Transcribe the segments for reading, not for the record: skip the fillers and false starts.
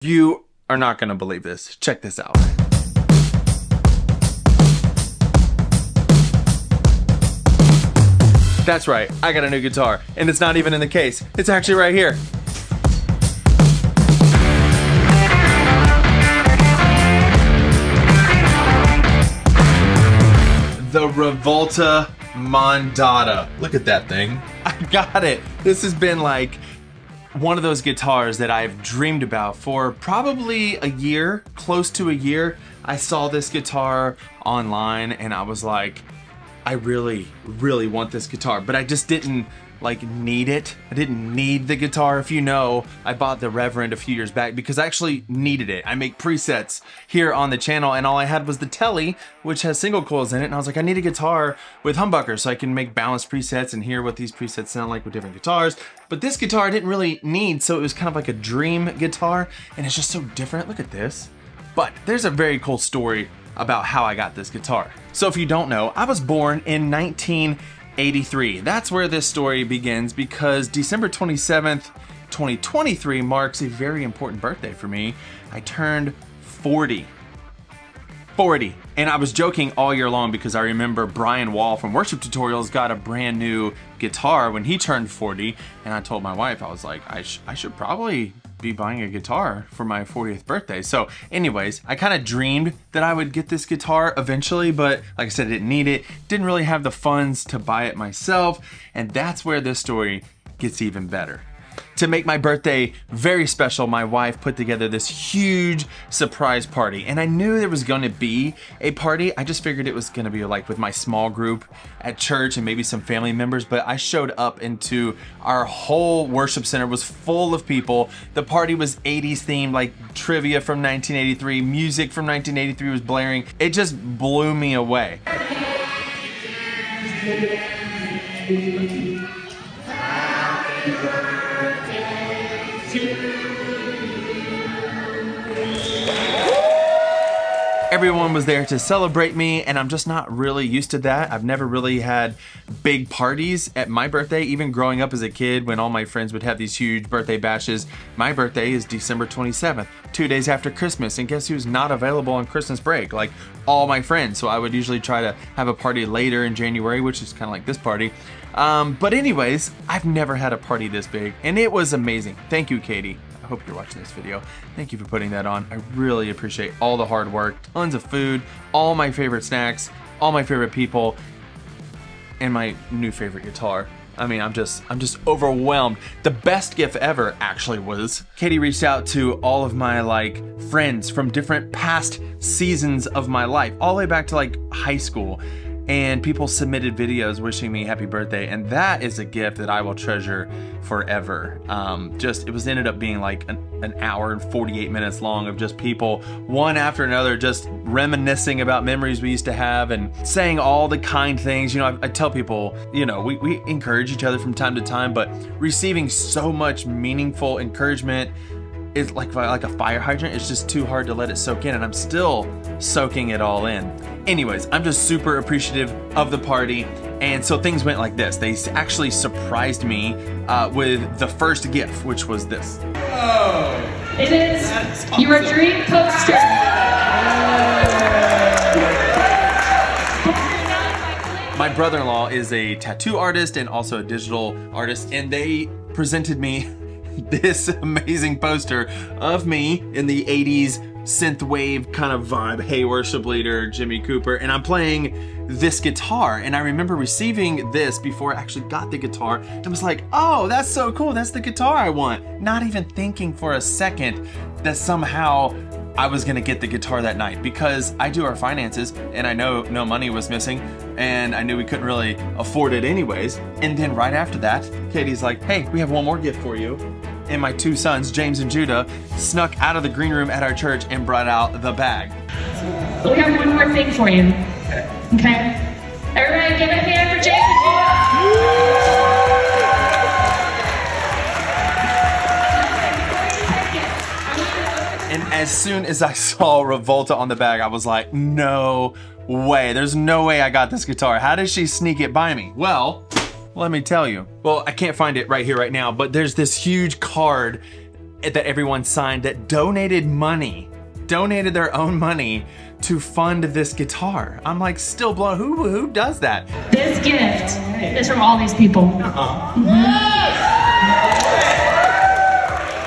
You are not gonna believe this. Check this out. That's right, I got a new guitar, and it's not even in the case. It's actually right here. The Rivolta Mondata. Look at that thing. I got it. This has been like one of those guitars that I've dreamed about for probably a year, close to a year. I saw this guitar online and I was like, I really want this guitar, but I just didn't like need it. I didn't need the guitar. If you know, I bought the Reverend a few years back because I actually needed it. I make presets here on the channel and all I had was the Telly, which has single coils in it. And I was like, I need a guitar with humbuckers so I can make balanced presets and hear what these presets sound like with different guitars. But this guitar I didn't really need, so it was kind of like a dream guitar and it's just so different. Look at this. But there's a very cool story about how I got this guitar. So if you don't know, I was born in 1983. That's where this story begins because December 27th, 2023 marks a very important birthday for me. I turned 40. And I was joking all year long because I remember Brian Wall from Worship Tutorials got a brand new guitar when he turned 40. And I told my wife, I was like, I should probably be buying a guitar for my 40th birthday. So anyways, I kind of dreamed that I would get this guitar eventually, but like I said, I didn't need it. Didn't really have the funds to buy it myself. And that's where this story gets even better. To make my birthday very special, my wife put together this huge surprise party. And I knew there was gonna be a party. I just figured it was gonna be like with my small group at church and maybe some family members, but I showed up into our whole worship center was full of people. The party was 80s themed, like trivia from 1983, music from 1983 was blaring. It just blew me away. Everyone was there to celebrate me, and I'm just not really used to that. I've never really had big parties at my birthday, even growing up as a kid when all my friends would have these huge birthday bashes. My birthday is December 27th, 2 days after Christmas, and guess who's not available on Christmas break? Like all my friends. So I would usually try to have a party later in January, which is kind of like this party. But anyways, I've never had a party this big, and it was amazing. Thank you, Katie. I hope you're watching this video. Thank you for putting that on. I really appreciate all the hard work, tons of food, all my favorite snacks, all my favorite people, and my new favorite guitar. I mean, I'm just overwhelmed. The best gift ever actually was Katie reached out to all of my like friends from different past seasons of my life, all the way back to like high school. And people submitted videos wishing me happy birthday, and that is a gift that I will treasure forever. It ended up being like an hour and 48 minutes long of just people, one after another, just reminiscing about memories we used to have and saying all the kind things. You know, I tell people, you know, we encourage each other from time to time, but receiving so much meaningful encouragement is like a fire hydrant. It's just too hard to let it soak in, and I'm still soaking it all in. Anyways, I'm just super appreciative of the party, and so things went like this. They actually surprised me with the first gift, which was this. Oh, it is awesome. Your dream poster. My brother-in-law is a tattoo artist and also a digital artist, and they presented me this amazing poster of me in the 80s synthwave kind of vibe. Hey, worship leader, Jimmy Cooper, and I'm playing this guitar. And I remember receiving this before I actually got the guitar and was like, oh, that's so cool. That's the guitar I want. Not even thinking for a second that somehow I was gonna get the guitar that night, because I do our finances and I know no money was missing and I knew we couldn't really afford it anyways. And then right after that, Katie's like, hey, we have one more gift for you. And my two sons, James and Judah, snuck out of the green room at our church and brought out the bag. We have one more thing for you. Okay? Everybody give a hand for James and Judah. And as soon as I saw Rivolta on the bag, I was like, no way. There's no way I got this guitar. How did she sneak it by me? Well, let me tell you. Well, I can't find it right here right now, but there's this huge card that everyone signed that donated their own money to fund this guitar. I'm like still blown. Who does that? This gift is from all these people.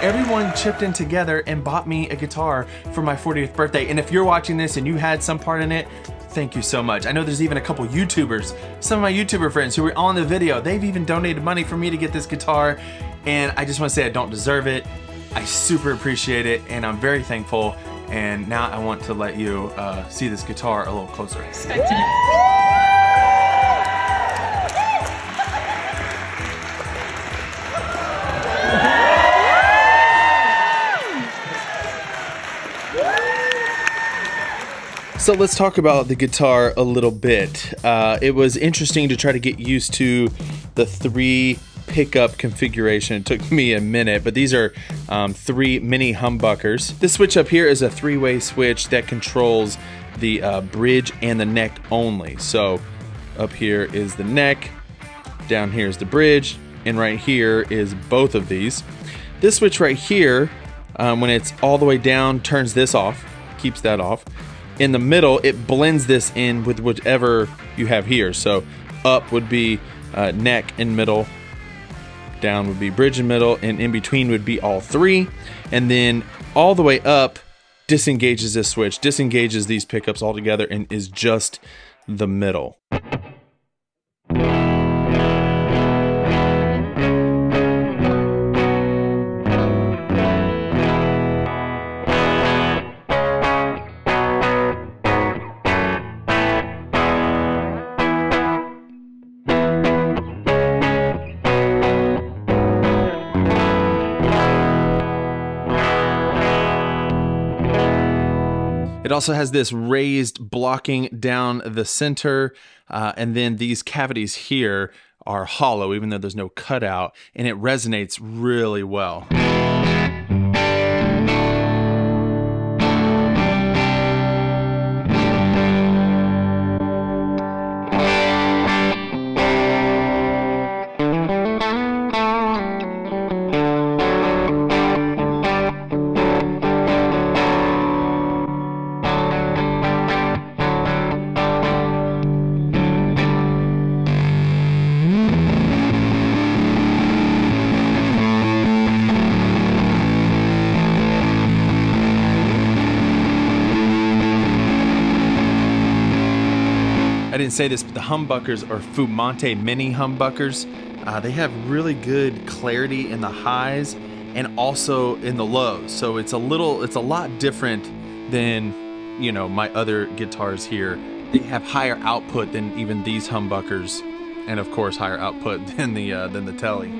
Everyone chipped in together and bought me a guitar for my 40th birthday. And if you're watching this and you had some part in it, thank you so much. I know there's even a couple YouTubers, some of my YouTuber friends who were on the video, they've even donated money for me to get this guitar. And I just want to say I don't deserve it. I super appreciate it and I'm very thankful. And now I want to let you see this guitar a little closer. Expected it. So let's talk about the guitar a little bit. It was interesting to try to get used to the 3 pickup configuration. It took me a minute, but these are 3 mini humbuckers. This switch up here is a 3-way switch that controls the bridge and the neck only. So up here is the neck, down here is the bridge, and right here is both of these. This switch right here, when it's all the way down, turns this off, keeps that off. In the middle, it blends this in with whichever you have here. So up would be neck and middle, down would be bridge and middle, and in between would be all 3. And then all the way up disengages this switch, disengages these pickups altogether, and is just the middle. It also has this raised blocking down the center, and then these cavities here are hollow, even though there's no cutout, and it resonates really well. I didn't say this, but the humbuckers are Fumante mini humbuckers. They have really good clarity in the highs and also in the lows. So it's a lot different than, you know, my other guitars here. They have higher output than even these humbuckers, and of course higher output than the Telly.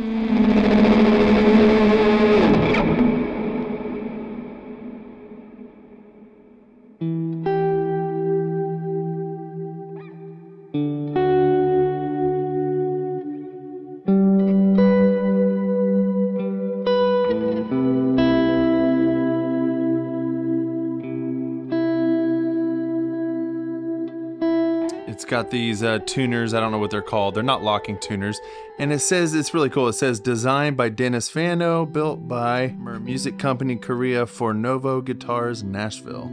It's got these tuners, I don't know what they're called. They're not locking tuners. And it says, it's really cool. It says designed by Dennis Fano, built by Music Company Korea for Novo Guitars Nashville.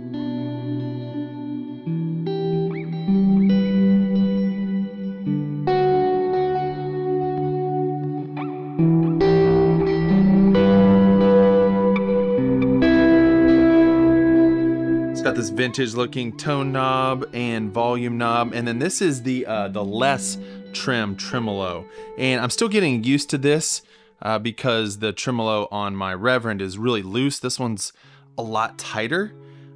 It's got this vintage looking tone knob and volume knob, and then this is the less trim tremolo, and I'm still getting used to this because the tremolo on my Reverend is really loose. This one's a lot tighter,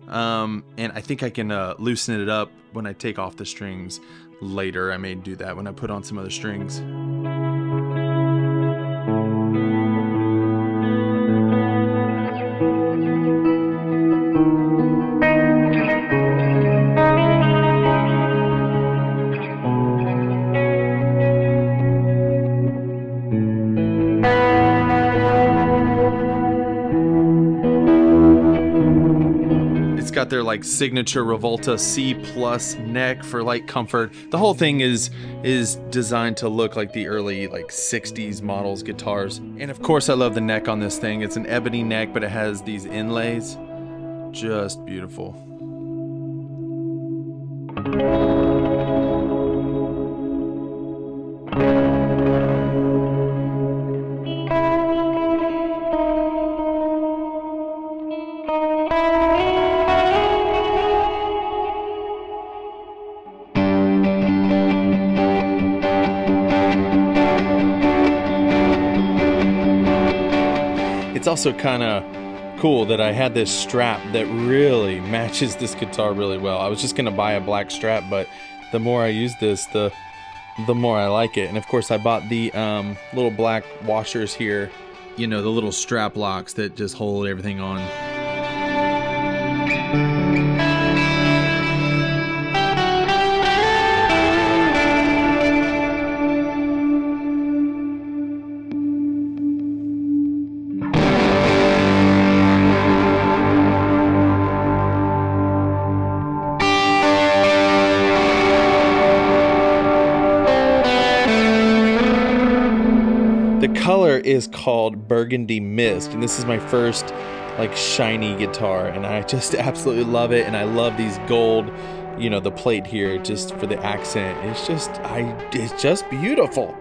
and I think I can loosen it up when I take off the strings later. I may do that when I put on some other strings. got their like signature Rivolta C+ neck for light comfort. The whole thing is designed to look like the early like 60s models guitars. And of course I love the neck on this thing. It's an ebony neck, but it has these inlays. Just beautiful. It's also kind of cool that I had this strap that really matches this guitar really well. I was just gonna buy a black strap, but the more I use this, the more I like it. And of course I bought the little black washers here, you know, the little strap locks that just hold everything on. The color is called Burgundy Mist, and this is my first like shiny guitar, and I just absolutely love it. And I love these gold, you know, the plate here just for the accent. It's just beautiful.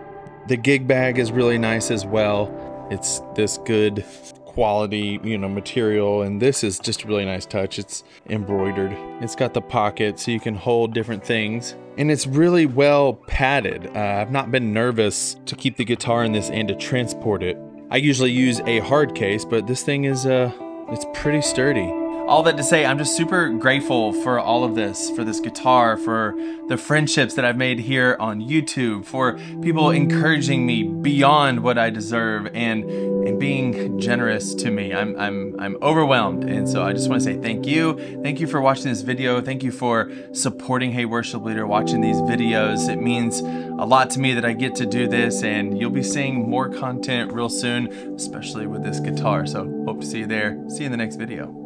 The gig bag is really nice as well. It's this good quality, you know, material, and this is just a really nice touch. It's embroidered. It's got the pocket so you can hold different things, and it's really well padded. I've not been nervous to keep the guitar in this and to transport it. I usually use a hard case, but this thing is it's pretty sturdy. All that to say, I'm just super grateful for all of this, for this guitar, for the friendships that I've made here on YouTube, for people encouraging me beyond what I deserve, and being generous to me. I'm overwhelmed, and so I just want to say thank you. Thank you for watching this video. Thank you for supporting Hey Worship Leader, watching these videos. It means a lot to me that I get to do this, and you'll be seeing more content real soon, especially with this guitar. So hope to see you there. See you in the next video.